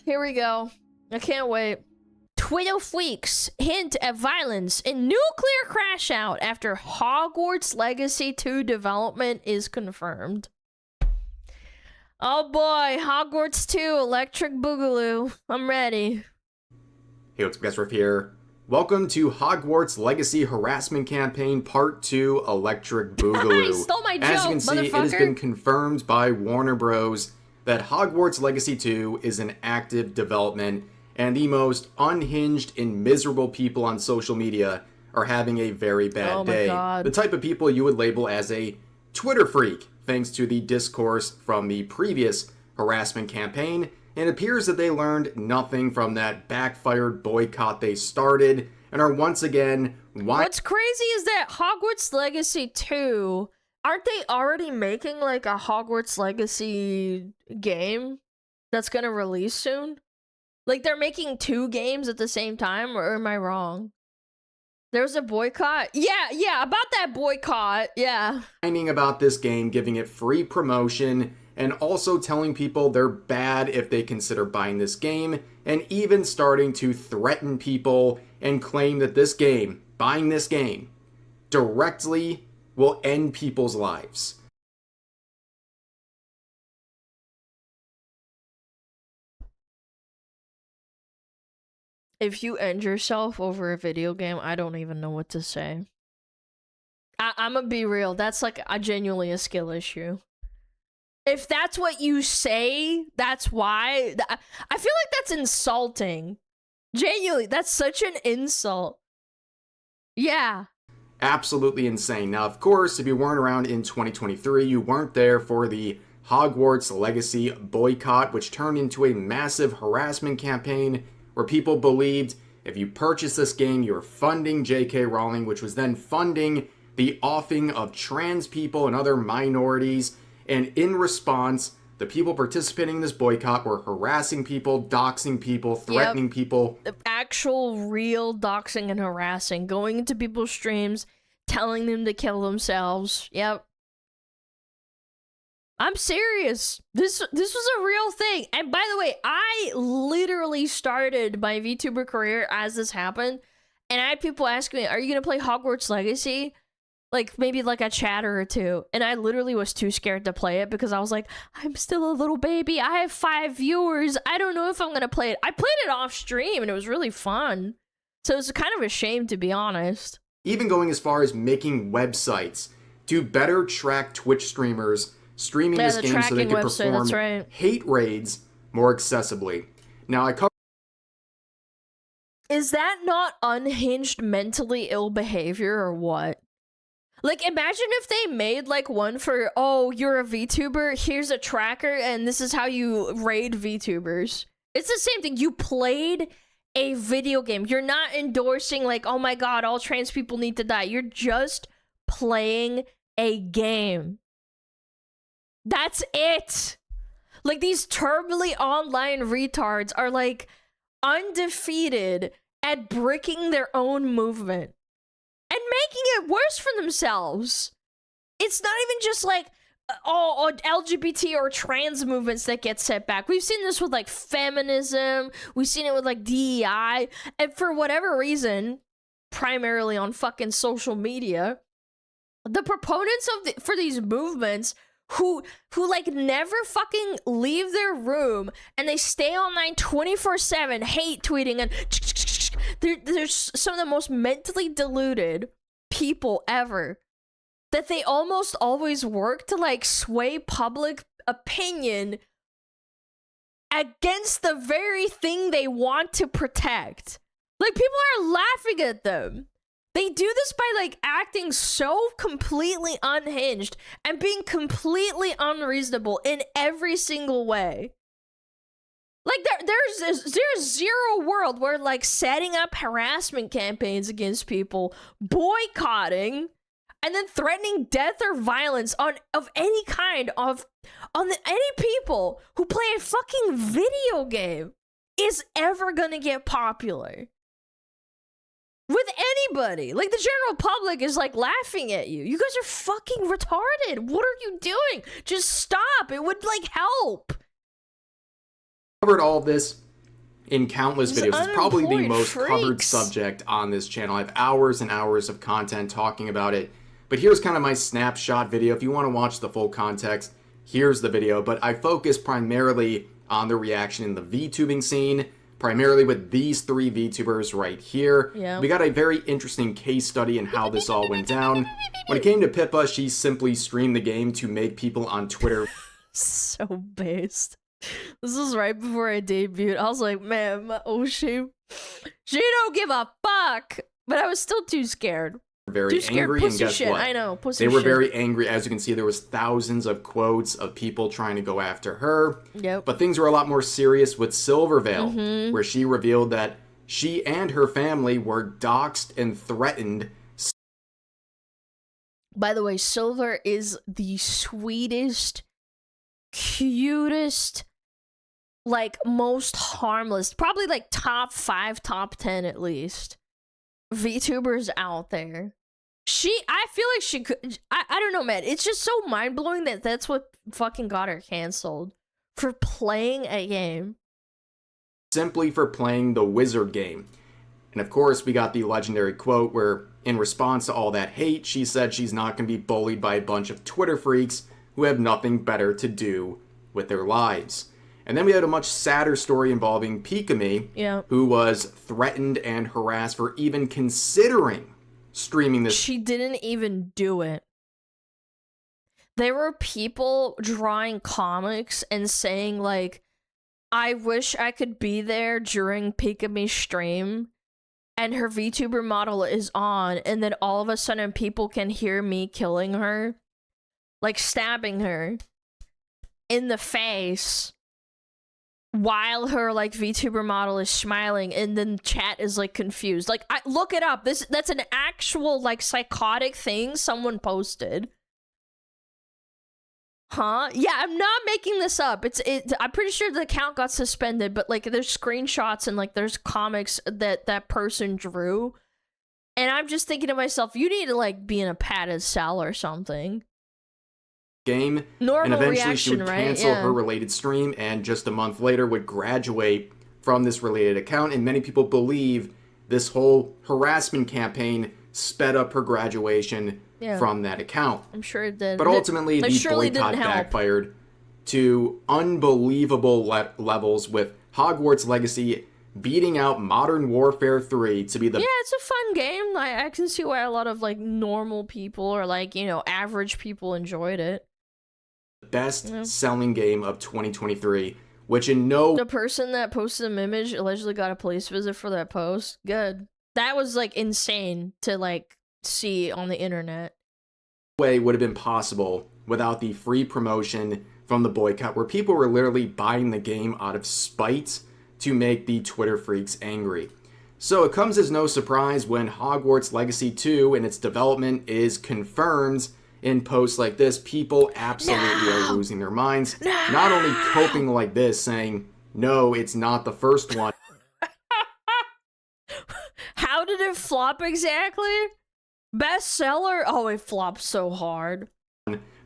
Here we go. I can't wait. Twitter freaks hint at violence in nuclear crash out after Hogwarts Legacy 2 development is confirmed. Oh boy, Hogwarts 2 Electric Boogaloo. I'm ready. Hey, what's up guys, Riff here. Welcome to Hogwarts Legacy Harassment Campaign Part 2 Electric Boogaloo. You stole my joke, As you can see, it has been confirmed by Warner Bros. That Hogwarts Legacy 2 is in active development, and the most unhinged and miserable people on social media are having a very bad day. God. The type of people you would label as a Twitter freak, thanks to the discourse from the previous harassment campaign, and it appears that they learned nothing from that backfired boycott they started, and are once again... What's crazy is that Hogwarts Legacy 2... Aren't they already making, like, a Hogwarts Legacy game that's gonna release soon? Like, they're making 2 games at the same time, or am I wrong? There's a boycott? Yeah, about that boycott, yeah. Whining about this game, giving it free promotion, and also telling people they're bad if they consider buying this game, and even starting to threaten people and claim that this game, buying this game, directly will end people's lives. If you end yourself over a video game, I don't even know what to say. I'm gonna be real, that's like genuinely a skill issue. If that's what you say, that's why. I feel like that's insulting. Genuinely, that's such an insult. Yeah. Absolutely insane. Now, of course, if you weren't around in 2023, you weren't there for the Hogwarts Legacy boycott, which turned into a massive harassment campaign where people believed if you purchased this game, you were funding J.K. Rowling, which was then funding the offing of trans people and other minorities. And in response, the people participating in this boycott were harassing people, doxing people, threatening people. Actual real doxing and harassing, going into people's streams, telling them to kill themselves. Yep. I'm serious. This was a real thing. And by the way, I literally started my VTuber career as this happened. And I had people ask me, are you going to play Hogwarts Legacy? Like, maybe like a chatter or 2. And I literally was too scared to play it because I was like, I'm still a little baby. I have 5 viewers. I don't know if I'm going to play it. I played it off stream and it was really fun. So it's kind of a shame, to be honest. Even going as far as making websites to better track Twitch streamers streaming this game so they could perform hate raids more accessibly. Now, I covered... Is that not unhinged mentally ill behavior or what? Like, imagine if they made, like, one for, oh, you're a VTuber, here's a tracker, and this is how you raid VTubers. It's the same thing. You played a video game. You're not endorsing, like, oh my god, all trans people need to die. You're just playing a game. That's it. Like, these turbulently online retards are, like, undefeated at bricking their own movement. And making it worse for themselves. It's not even just like all LGBT or trans movements that get set back. We've seen this with like feminism. We've seen it with like DEI. And for whatever reason, primarily on fucking social media, the proponents of for these movements who like never fucking leave their room and they stay online 24/7 hate tweeting and there's some of the most mentally deluded people ever that they almost always work to like sway public opinion against the very thing they want to protect. Like, people are laughing at them. They do this by like acting so completely unhinged and being completely unreasonable in every single way. Like, there's zero world where, like, setting up harassment campaigns against people, boycotting, and then threatening death or violence of any kind any people who play a fucking video game is ever gonna get popular. with anybody. Like, the general public is like laughing at you. You guys are fucking retarded. What are you doing? Just stop. It would like help. Covered all of this in countless These videos. It's probably the most freaks. covered subject on this channel. I have hours and hours of content talking about it. But here's kind of my snapshot video. If you want to watch the full context, here's the video. But I focus primarily on the reaction in the VTubing scene, primarily with these 3 VTubers right here. Yeah. We got a very interesting case study in how this all went down. When it came to Pippa, she simply streamed the game to make people on Twitter So based. This was right before I debuted. I was like, man, she don't give a fuck. But I was still too scared. very Too scared. angry, Pussy and guess shit. what? I know, pussy They were shit. very angry. As you can see, there was thousands of quotes of people trying to go after her. Yep. But things were a lot more serious with Silverveil, where she revealed that she and her family were doxxed and threatened. By the way, Silver is the sweetest, cutest, like, most harmless, probably like top 5, top 10 at least, VTubers out there. I feel like she could, I don't know, man. It's just so mind-blowing that that's what fucking got her canceled for playing a game. Simply for playing the wizard game. And of course, we got the legendary quote where, in response to all that hate, she said she's not going to be bullied by a bunch of Twitter freaks who have nothing better to do with their lives. And then we had a much sadder story involving Pikami, who was threatened and harassed for even considering streaming this. She didn't even do it. There were people drawing comics and saying, like, I wish I could be there during Pikami's stream, and her VTuber model is on, and then all of a sudden people can hear me killing her, like stabbing her in the face while her like VTuber model is smiling, and then chat is like confused. Like, I look it up. That's an actual like psychotic thing someone posted. Huh? Yeah, I'm not making this up. I'm pretty sure the account got suspended, but like there's screenshots and like there's comics that person drew. And I'm just thinking to myself, you need to like be in a padded cell or something. Game. Normal and eventually reaction, she would right? cancel Yeah. her related stream, and just a month later would graduate from this related account. And many people believe this whole harassment campaign sped up her graduation from that account. I'm sure it did. But ultimately, the boycott backfired to unbelievable levels, with Hogwarts Legacy beating out Modern Warfare 3 to be the it's a fun game. I can see why a lot of like normal people or like, you know, average people enjoyed it. best selling game of 2023, which in The person that posted an image allegedly got a police visit for that post. Good. That was like insane to like see on the internet. way would have been possible without the free promotion from the boycott, where people were literally buying the game out of spite to make the Twitter freaks angry. So it comes as no surprise when Hogwarts Legacy 2 and its development is confirmed in posts like this. People absolutely are losing their minds. Not only coping like this, saying, no, it's not the first one. How did it flop exactly? Bestseller? Oh, it flopped so hard.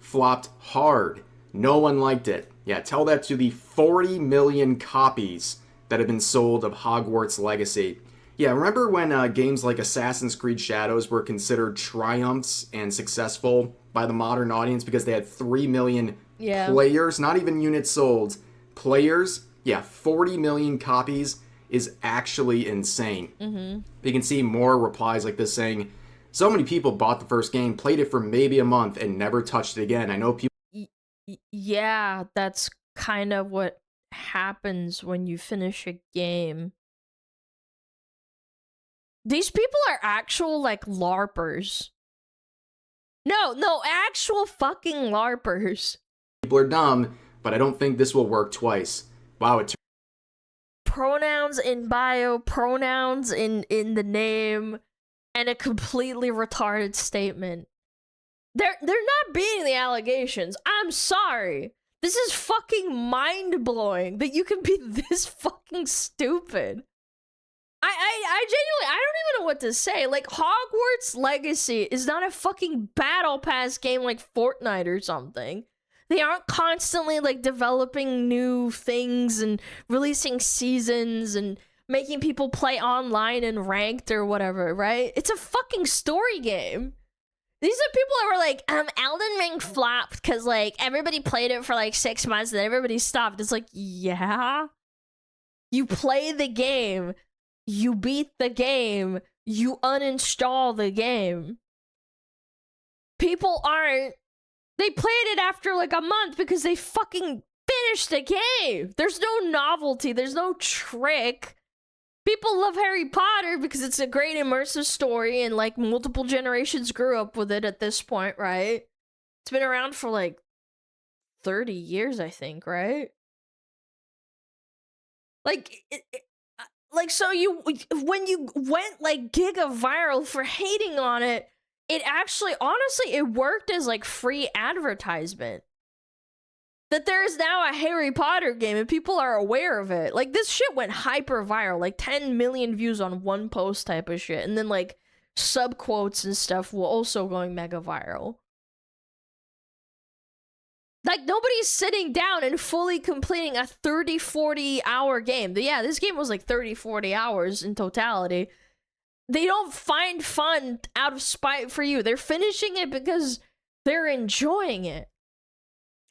Flopped hard. No one liked it. Yeah, tell that to the 40 million copies that have been sold of Hogwarts Legacy. Yeah, remember when games like Assassin's Creed Shadows were considered triumphs and successful by the modern audience because they had 3 million players, not even units sold, players? Yeah, 40 million copies is actually insane. You can see more replies like this saying, so many people bought the first game, played it for maybe a month, and never touched it again. I know people... Yeah, that's kind of what happens when you finish a game. These people are actual, like, LARPers. No, actual fucking LARPers. People are dumb, but I don't think this will work twice. Wow, it Pronouns in bio, pronouns in the name, and a completely retarded statement. They're not beating the allegations. I'm sorry. This is fucking mind-blowing that you can be this fucking stupid. I genuinely, I don't even know what to say. Like, Hogwarts Legacy is not a fucking battle pass game like Fortnite or something. They aren't constantly, like, developing new things and releasing seasons and making people play online and ranked or whatever, right? It's a fucking story game. These are people that were like, Elden Ring flopped because, like, everybody played it for, like, 6 months and then everybody stopped. It's like, yeah? You play the game. You beat the game. You uninstall the game. People aren't... They played it after, like, a month because they fucking finished the game. There's no novelty. There's no trick. People love Harry Potter because it's a great immersive story and, like, multiple generations grew up with it at this point, right? It's been around for, like, 30 years, I think, right? Like, like, so when you went, like, giga viral for hating on it, it actually, honestly, it worked as, like, free advertisement. That there is now a Harry Potter game and people are aware of it. Like, this shit went hyper viral, like 10 million views on one post type of shit. And then, like, sub quotes and stuff were also going mega viral. Like, nobody's sitting down and fully completing a 30, 40 hour game. Yeah, this game was like 30, 40 hours in totality. They don't find fun out of spite for you. They're finishing it because they're enjoying it.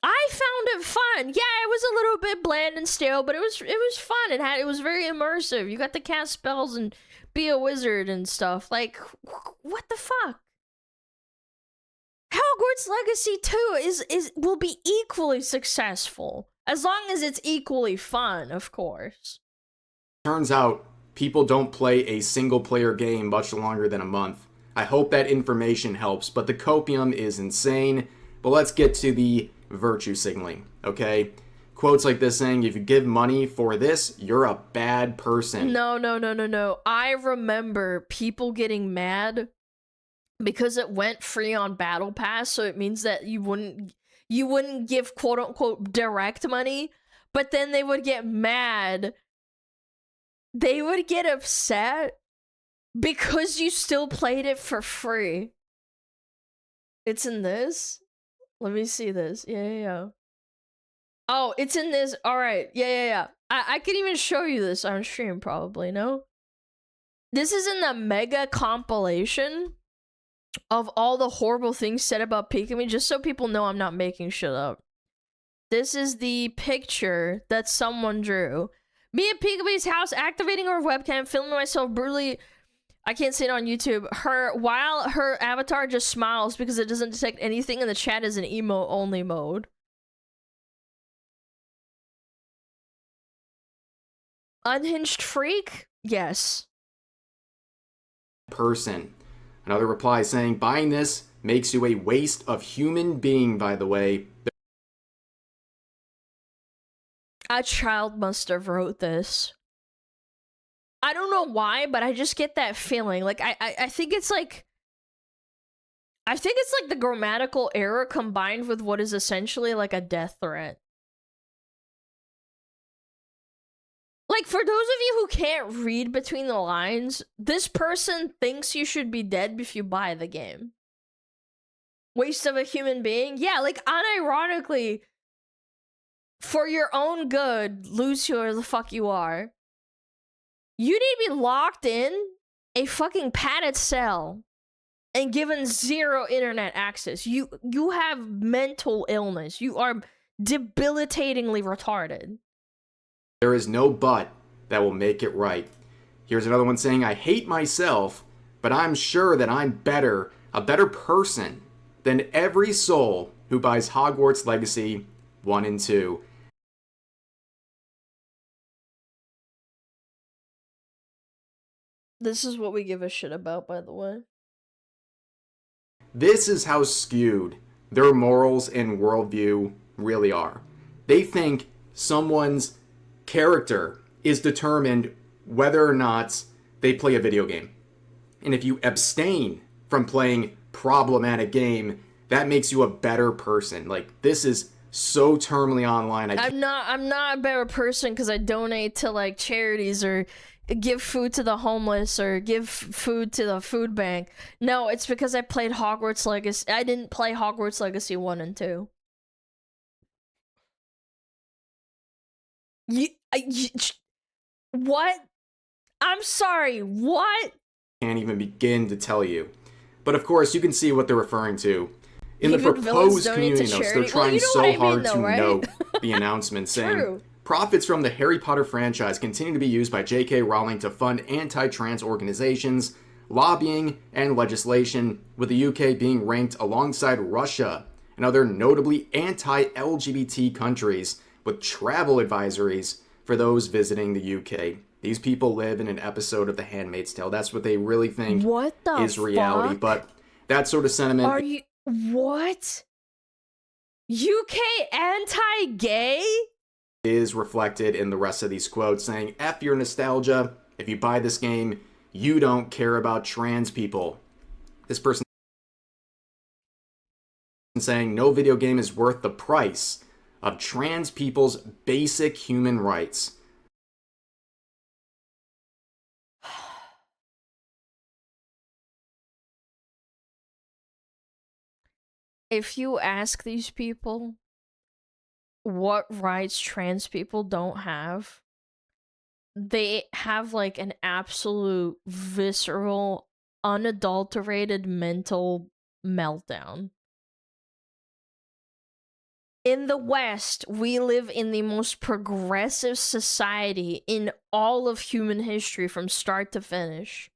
I found it fun. Yeah, it was a little bit bland and stale, but it was fun. It was very immersive. You got to cast spells and be a wizard and stuff. Like, what the fuck? Hogwarts Legacy 2 will be equally successful as long as it's equally fun, of course. Turns out people don't play a single player game much longer than a month. I hope that information helps, but the copium is insane. But let's get to the virtue signaling, okay? Quotes like this saying, if you give money for this, you're a bad person. No. I remember people getting mad because it went free on Battle Pass, so it means that you wouldn't give quote unquote direct money, but then they would get mad. They would get upset because you still played it for free. It's in this? Let me see this. Yeah. Oh, it's in this. All right. Yeah. I could even show you this on stream, probably, no? This is in the mega compilation of all the horrible things said about Pikami, just so people know I'm not making shit up. This is the picture that someone drew. Me at Pikami's house, activating her webcam, filming myself brutally. I can't see it on YouTube. While her avatar just smiles because it doesn't detect anything, and the chat is in emo only mode. Unhinged freak? Yes. Person. Another reply saying, buying this makes you a waste of human being, by the way. A child must have wrote this. I don't know why, but I just get that feeling. Like, I think it's like... I think it's like the grammatical error combined with what is essentially like a death threat. Like, for those of you who can't read between the lines, this person thinks you should be dead if you buy the game. Waste of a human being? Yeah, like, unironically, for your own good, lose whoever the fuck you are. You need to be locked in a fucking padded cell and given zero internet access. You have mental illness. You are debilitatingly retarded. There is no but that will make it right. Here's another one saying, I hate myself, but I'm sure that I'm a better person than every soul who buys Hogwarts Legacy 1 and 2. This is what we give a shit about, by the way. This is how skewed their morals and worldview really are. They think someone's character is determined whether or not they play a video game. And if you abstain from playing problematic game, that makes you a better person. Like, this is so terminally online. I'm not a better person because I donate to, like, charities or give food to the homeless or give food to the food bank. No, it's because I played Hogwarts Legacy. I didn't play Hogwarts Legacy 1 and 2. What? I'm sorry, what? Can't even begin to tell you. But of course, you can see what they're referring to. In the Even villains proposed donate to community notes, they're charity? trying Well, you know so what I mean, hard though, to right? note the announcement saying, True. profits from the Harry Potter franchise continue to be used by J.K. Rowling to fund anti-trans organizations, lobbying, and legislation, with the UK being ranked alongside Russia and other notably anti-LGBT countries with travel advisories for those visiting the UK. These people live in an episode of The Handmaid's Tale. That's what they really think is reality. But that sort of sentiment... Are you... What? UK anti-gay? ...is reflected in the rest of these quotes, saying, F your nostalgia. If you buy this game, you don't care about trans people. This person saying no video game is worth the price of trans people's basic human rights. If you ask these people what rights trans people don't have, they have like an absolute visceral, unadulterated mental meltdown. In the West, we live in the most progressive society in all of human history from start to finish.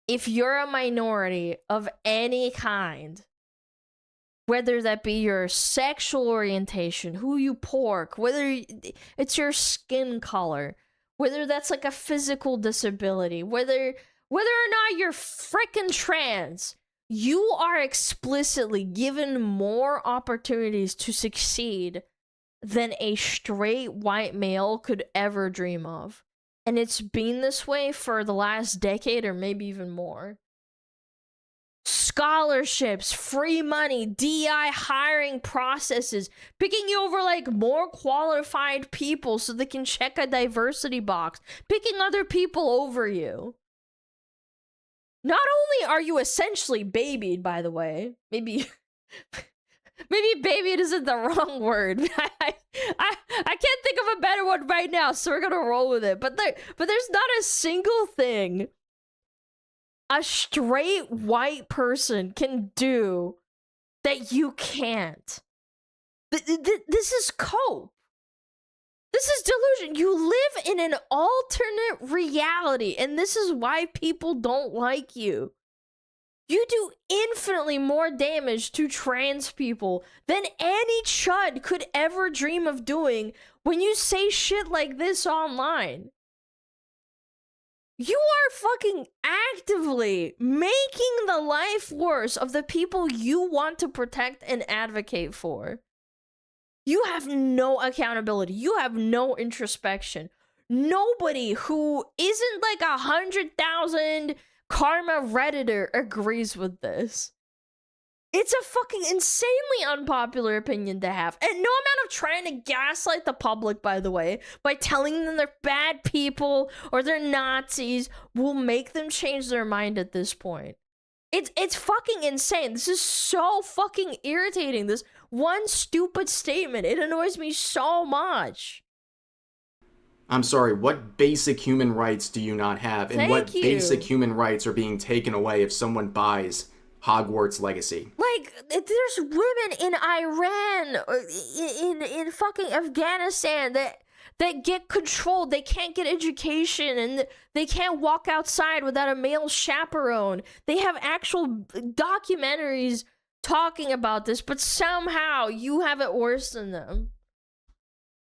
If you're a minority of any kind, whether that be your sexual orientation, who you pork, whether it's your skin color, whether that's like a physical disability, whether or not you're frickin' trans, you are explicitly given more opportunities to succeed than a straight white male could ever dream of. And it's been this way for the last decade or maybe even more. Scholarships, free money, DI hiring processes, picking you over like more qualified people so they can check a diversity box, picking other people over you. Not only are you essentially babied, by the way, maybe babied isn't the wrong word. I can't think of a better one right now, so we're gonna roll with it. But there's not a single thing a straight white person can do that you can't. This is cope. This is delusion. You live in an alternate reality, and this is why people don't like you. You do infinitely more damage to trans people than any chud could ever dream of doing when you say shit like this online. You are fucking actively making the life worse of the people you want to protect and advocate for. You have no accountability. You have no introspection. Nobody who isn't like 100,000 karma redditor agrees with this. It's a fucking insanely unpopular opinion to have. And no amount of trying to gaslight the public, by the way, by telling them they're bad people or they're Nazis will make them change their mind at this point. It's fucking insane. This is so fucking irritating. This one stupid statement. It annoys me so much. I'm sorry, what basic human rights do you not have? And what basic human rights are being taken away if someone buys Hogwarts Legacy? Like, there's women in Iran, in fucking Afghanistan that get controlled. They can't get education, and they can't walk outside without a male chaperone. They have actual documentaries talking about this, but somehow you have it worse than them.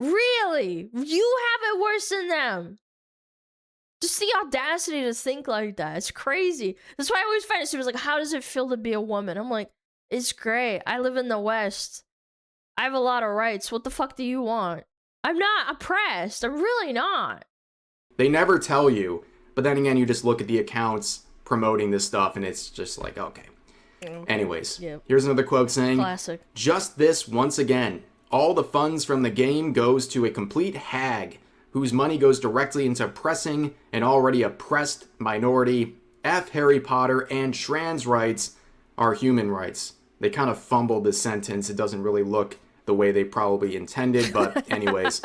Really? You have it worse than them. Just the audacity to think like that. It's crazy. That's why I always find it stupid. It's like, how does it feel to be a woman? I'm like, it's great. I live in the West. I have a lot of rights. What the fuck do you want? I'm not oppressed. I'm really not. They never tell you. But then again, you just look at the accounts promoting this stuff and it's just like, okay. Anyways, here's another quote saying, classic. Just this once again. All the funds from the game goes to a complete hag whose money goes directly into oppressing an already oppressed minority. F Harry Potter and trans rights are human rights. They kind of fumbled this sentence. It doesn't really look the way they probably intended, but anyways.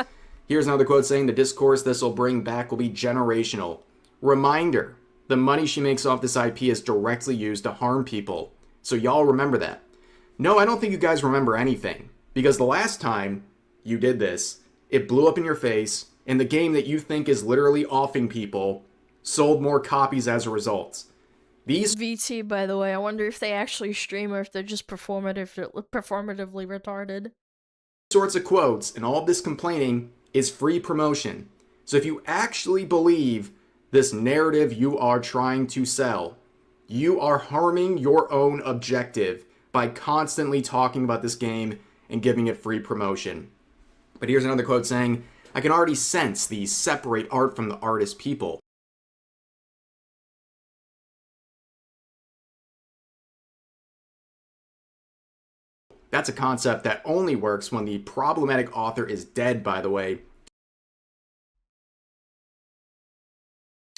Here's another quote saying, the discourse this will bring back will be generational. Reminder, the money she makes off this IP is directly used to harm people. So y'all remember that. No, I don't think you guys remember anything. Because the last time you did this, it blew up in your face, and the game that you think is literally offing people sold more copies as a result. These VT, by the way, I wonder if they actually stream or if they're just performatively retarded. Sorts of quotes and all of this complaining is free promotion. So if you actually believe this narrative you are trying to sell, you are harming your own objective by constantly talking about this game and giving it free promotion. But here's another quote saying, I can already sense the separate art from the artist people. That's a concept that only works when the problematic author is dead, by the way.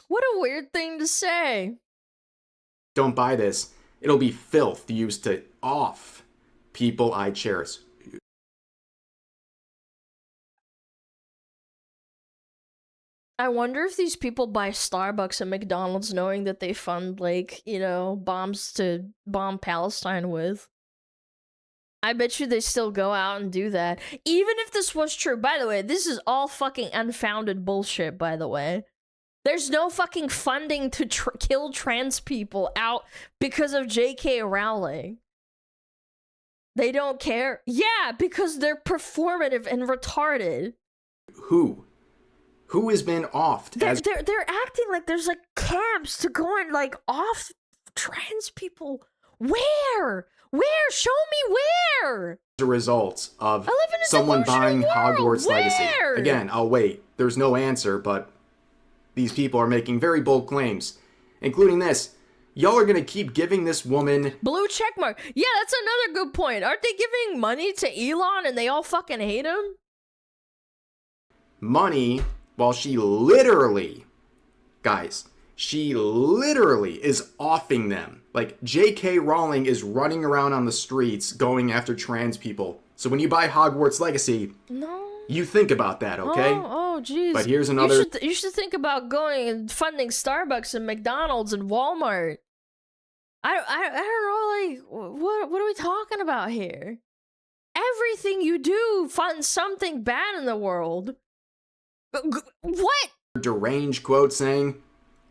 What a weird thing to say. Don't buy this. It'll be filth used to off people I cherish. I wonder if these people buy Starbucks and McDonald's knowing that they fund, like, you know, bombs to bomb Palestine with. I bet you they still go out and do that. Even if this was true. By the way, this is all fucking unfounded bullshit, by the way. There's no fucking funding to kill trans people out because of J.K. Rowling. They don't care. Yeah, because they're performative and retarded. Who has been offed? They're acting like there's like camps to go and like off trans people. Where? Where? Show me where! As a result of someone buying Hogwarts Legacy. Again, I'll wait. There's no answer, but these people are making very bold claims, including this. Y'all are gonna keep giving this woman blue checkmark. Yeah, that's another good point. Aren't they giving money to Elon and they all fucking hate him? Money while she literally, guys, she literally is offing them. Like, J.K. Rowling is running around on the streets going after trans people. So when you buy Hogwarts Legacy, you think about that, okay? Oh, jeez. But here's another... You should think about going and funding Starbucks and McDonald's and Walmart. I don't know, like, what are we talking about here? Everything you do funds something bad in the world. What? Deranged quote saying,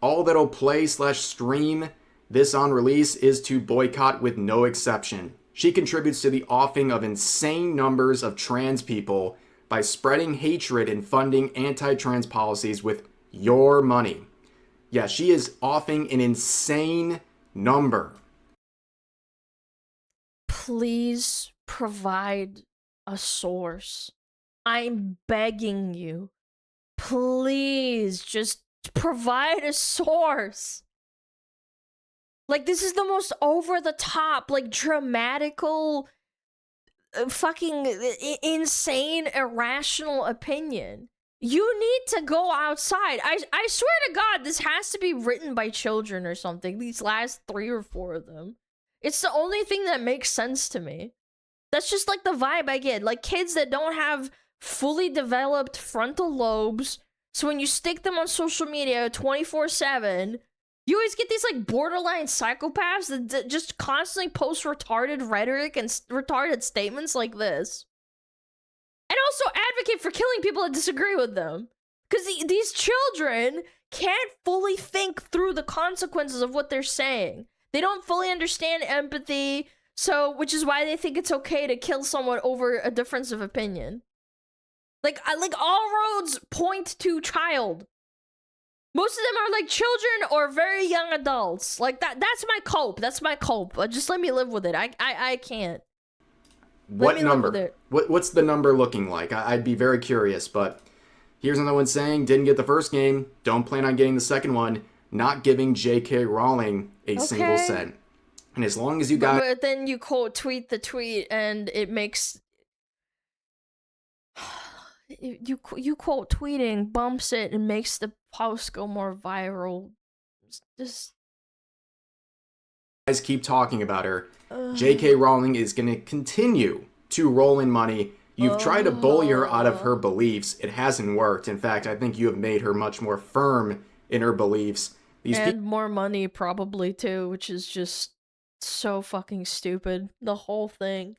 all that'll play/stream this on release is to boycott with no exception. She contributes to the offing of insane numbers of trans people by spreading hatred and funding anti-trans policies with your money. Yeah, she is offing an insane number. Please provide a source. I'm begging you. Please just provide a source. Like, this is the most over-the-top, like, dramatical, fucking insane, irrational opinion. You need to go outside. I swear to God, this has to be written by children or something. These last 3 or 4 of them. It's the only thing that makes sense to me. That's just, like, the vibe I get. Like, kids that don't have fully developed frontal lobes. So when you stick them on social media 24/7... you always get these, like, borderline psychopaths that just constantly post retarded rhetoric and retarded statements like this. And also advocate for killing people that disagree with them. Because these children can't fully think through the consequences of what they're saying. They don't fully understand empathy, which is why they think it's okay to kill someone over a difference of opinion. Like all roads point to child. Most of them are like children or very young adults. Like that's my cope. That's my cope. Just let me live with it. I can't. What number? What's the number looking like? I'd be very curious, but here's another one saying, didn't get the first game, don't plan on getting the second one, not giving J.K. Rowling a single cent. And as long as you got... But then you quote tweet the tweet and it makes... you quote tweeting, bumps it, and makes the post go more viral. Just guys keep talking about her. J.K. Rowling is going to continue to roll in money. You've tried to bully her out of her beliefs. It hasn't worked. In fact, I think you have made her much more firm in her beliefs. And more money probably too, which is just so fucking stupid. The whole thing.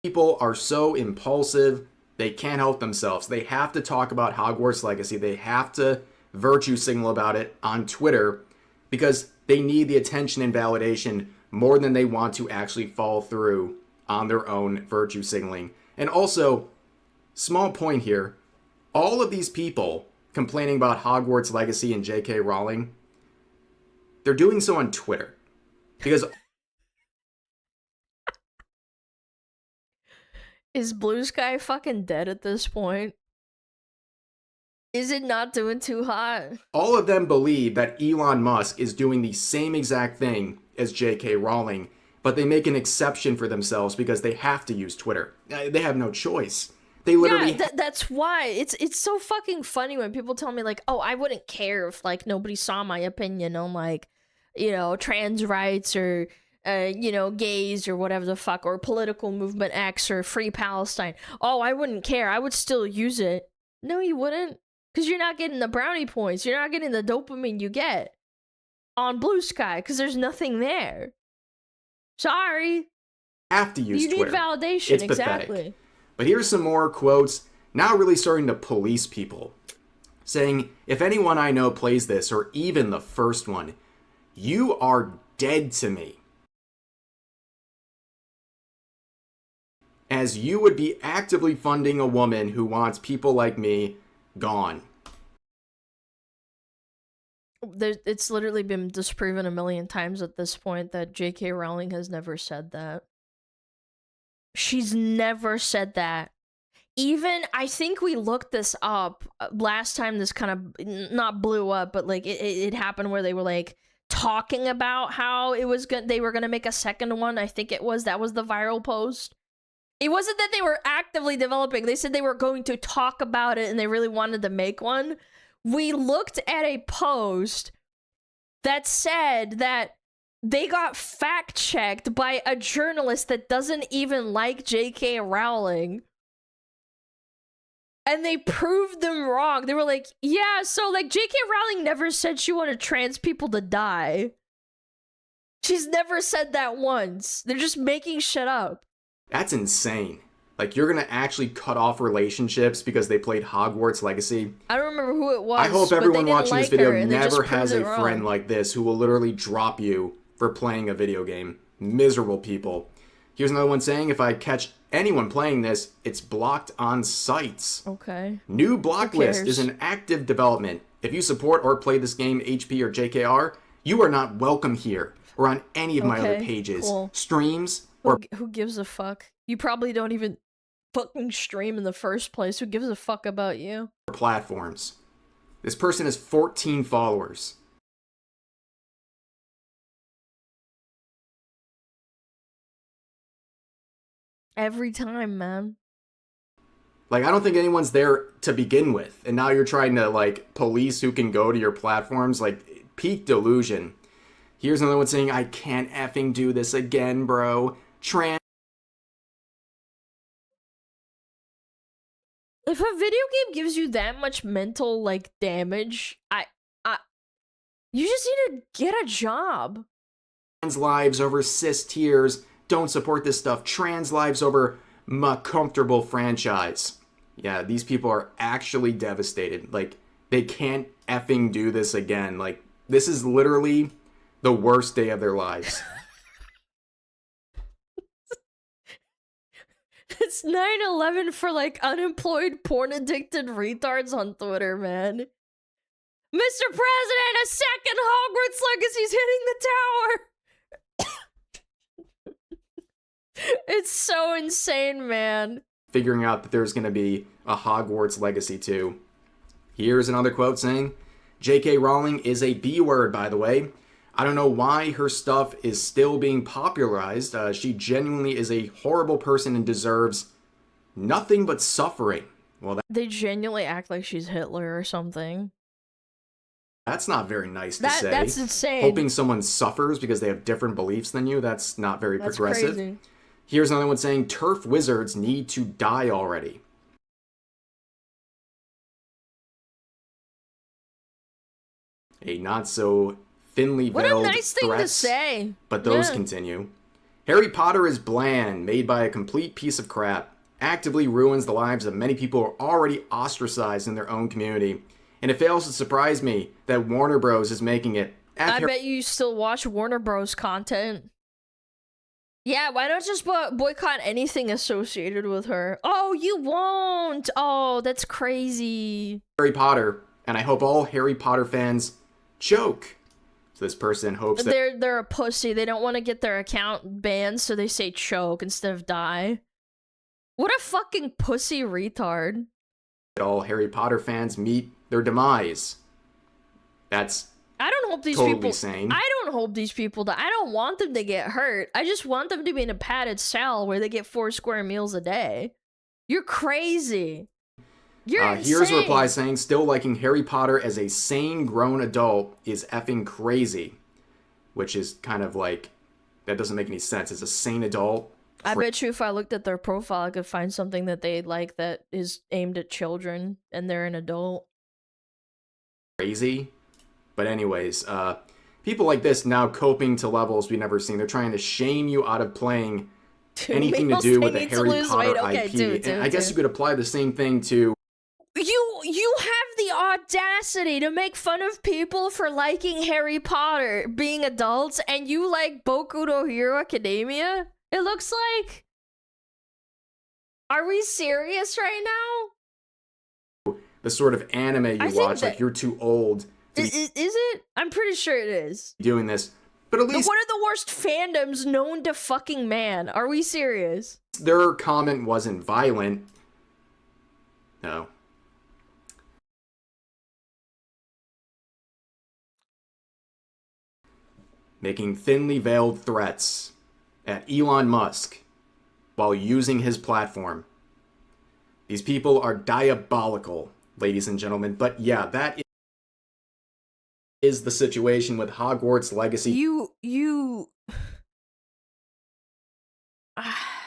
People are so impulsive, they can't help themselves. They have to talk about Hogwarts Legacy. They have to virtue signal about it on Twitter because they need the attention and validation more than they want to actually follow through on their own virtue signaling. And also, small point here, all of these people complaining about Hogwarts Legacy and J.K. Rowling, they're doing so on Twitter. Because is Blue Sky fucking dead at this point? Is it not doing too hot? all of them believe that Elon Musk is doing the same exact thing as J.K. Rowling, but they make an exception for themselves because they have to use Twitter. They have no choice. They literally... Yeah, that's why. It's so fucking funny when people tell me, like, oh, I wouldn't care if, like, nobody saw my opinion on, like, you know, trans rights or, you know, gays or whatever the fuck, or political movement X or Free Palestine. Oh, I wouldn't care. I would still use it. No, you wouldn't. Because you're not getting the brownie points. You're not getting the dopamine you get on Blue Sky because there's nothing there. Sorry. have to use Twitter. You need validation, it's exactly. Pathetic. But here's some more quotes, now really starting to police people. Saying, if anyone I know plays this, or even the first one, you are dead to me. As you would be actively funding a woman who wants people like me gone. It's literally been disproven a million times at this point that J.K. Rowling has never said that. She's never said that. Even, I think we looked this up last time this kind of, not blew up, but like it happened where they were like talking about how it was they were gonna make a second one. I think that was the viral post. It wasn't that they were actively developing. They said they were going to talk about it and they really wanted to make one. We looked at a post that said that they got fact-checked by a journalist that doesn't even like J.K. Rowling. And they proved them wrong. They were like, yeah, so like J.K. Rowling never said she wanted trans people to die. She's never said that once. They're just making shit up. That's insane. Like, you're gonna actually cut off relationships because they played Hogwarts Legacy? I don't remember who it was. I hope everyone watching this video never has a wrong. friend like this who will literally drop you for playing a video game. Miserable people. Here's another one saying, if I catch anyone playing this, it's blocked on sites. Okay. New block list is in active development. If you support or play this game, HP or JKR, you are not welcome here or on any of my other pages, streams, or... Who gives a fuck? You probably don't even fucking stream in the first place. Who gives a fuck about you? Platforms. This person has 14 followers. Every time, man. Like, I don't think anyone's there to begin with. And now you're trying to, like, police who can go to your platforms. Like, peak delusion. Here's another one saying, I can't effing do this again, bro. If a video game gives you that much mental, like, damage, you just need to get a job. Trans lives over cis tears. Don't support this stuff. Trans lives over my comfortable franchise. Yeah, these people are actually devastated. Like, they can't effing do this again. Like, this is literally the worst day of their lives. It's 9/11 for, like, unemployed, porn-addicted retards on Twitter, man. Mr. President, a second Hogwarts Legacy's hitting the tower! It's so insane, man. Figuring out that there's going to be a Hogwarts Legacy 2. Here's another quote saying, J.K. Rowling is a B-word, by the way. I don't know why her stuff is still being popularized. She genuinely is a horrible person and deserves nothing but suffering. Well, They genuinely act like she's Hitler or something. that's not very nice to say. That's insane. Hoping someone suffers because they have different beliefs than you, that's not very progressive. Crazy. Here's another one saying, turf wizards need to die already. A not so thinly veiled What a nice thing to say. But those continue. Harry Potter is bland, made by a complete piece of crap, actively ruins the lives of many people who are already ostracized in their own community. And it fails to surprise me that Warner Bros. Is making it. I bet you still watch Warner Bros. Content. Yeah, why not just boycott anything associated with her? Oh, you won't! Oh, that's crazy. Harry Potter, and I hope all Harry Potter fans choke. So this person hopes that they're a pussy. They don't want to get their account banned, so they say choke instead of die. What a fucking pussy retard. All Harry Potter fans meet their demise. That's I don't hope these totally people sane. I don't hope these people die. I don't want them to get hurt. I just want them to be in a padded cell where they get 4 square meals a day. You're crazy. You're insane. Here's a reply saying, still liking Harry Potter as a sane grown adult is effing crazy. Which is kind of like, that doesn't make any sense. As a sane adult. I bet you if I looked at their profile, I could find something that they like that is aimed at children and they're an adult. Crazy. But anyways, people like this now coping to levels we've never seen. They're trying to shame you out of playing anything to do with the Harry Potter IP. And I guess you could apply the same thing to... You have the audacity to make fun of people for liking Harry Potter being adults, and you like Boku no Hero Academia? It looks like... Are we serious right now? The sort of anime you watch, like you're too old to is it? I'm pretty sure it is. Doing this. But at least... One of the worst fandoms known to fucking man. Are we serious? Their comment wasn't violent. No. Making thinly veiled threats at Elon Musk while using his platform. These people are diabolical, ladies and gentlemen. But yeah, that is the situation with Hogwarts Legacy.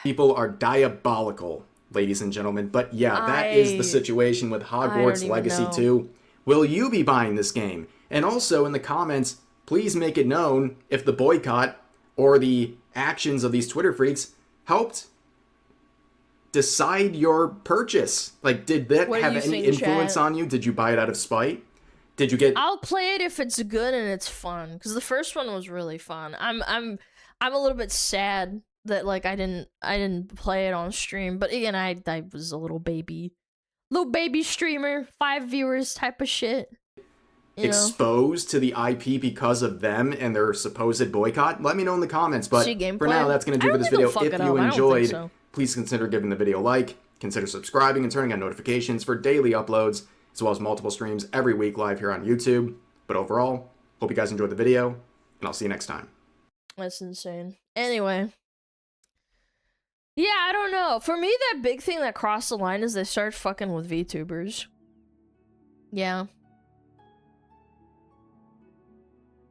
People are diabolical, ladies and gentlemen. But yeah, that is the situation with Hogwarts Legacy 2. Will you be buying this game? And also in the comments, please make it known if the boycott or the actions of these Twitter freaks helped decide your purchase. Like, did that have any influence on you? Did you buy it out of spite? Did you get... I'll play it if it's good and it's fun, because the first one was really fun. I'm a little bit sad that like I didn't play it on stream, but again, I was a little baby streamer, 5 viewers type of shit. Exposed to the IP because of them and their supposed boycott? Let me know in the comments. But for now, that's going to do for this video. If you enjoyed, please consider giving the video a like, consider subscribing and turning on notifications for daily uploads, as well as multiple streams every week live here on YouTube. But overall, hope you guys enjoyed the video, and I'll see you next time. That's insane. Anyway. Yeah, I don't know. For me, that big thing that crossed the line is they started fucking with VTubers. Yeah.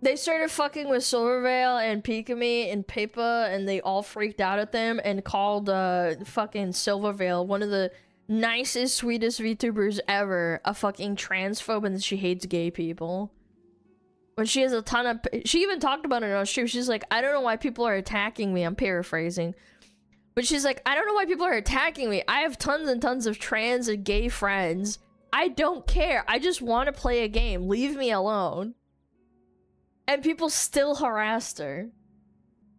They started fucking with Silvervale and Pikami and Pepa, and they all freaked out at them and called fucking Silvervale, one of the nicest, sweetest VTubers ever, a fucking transphobe, and she hates gay people. When she has a ton of... She even talked about it on stream. She's like, I don't know why people are attacking me. I'm paraphrasing. But she's like, I don't know why people are attacking me. I have tons and tons of trans and gay friends. I don't care. I just want to play a game. Leave me alone. And people still harassed her.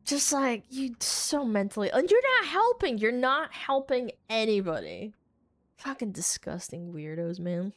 Just like, you so mentally... And you're not helping. You're not helping anybody. Fucking disgusting weirdos, man.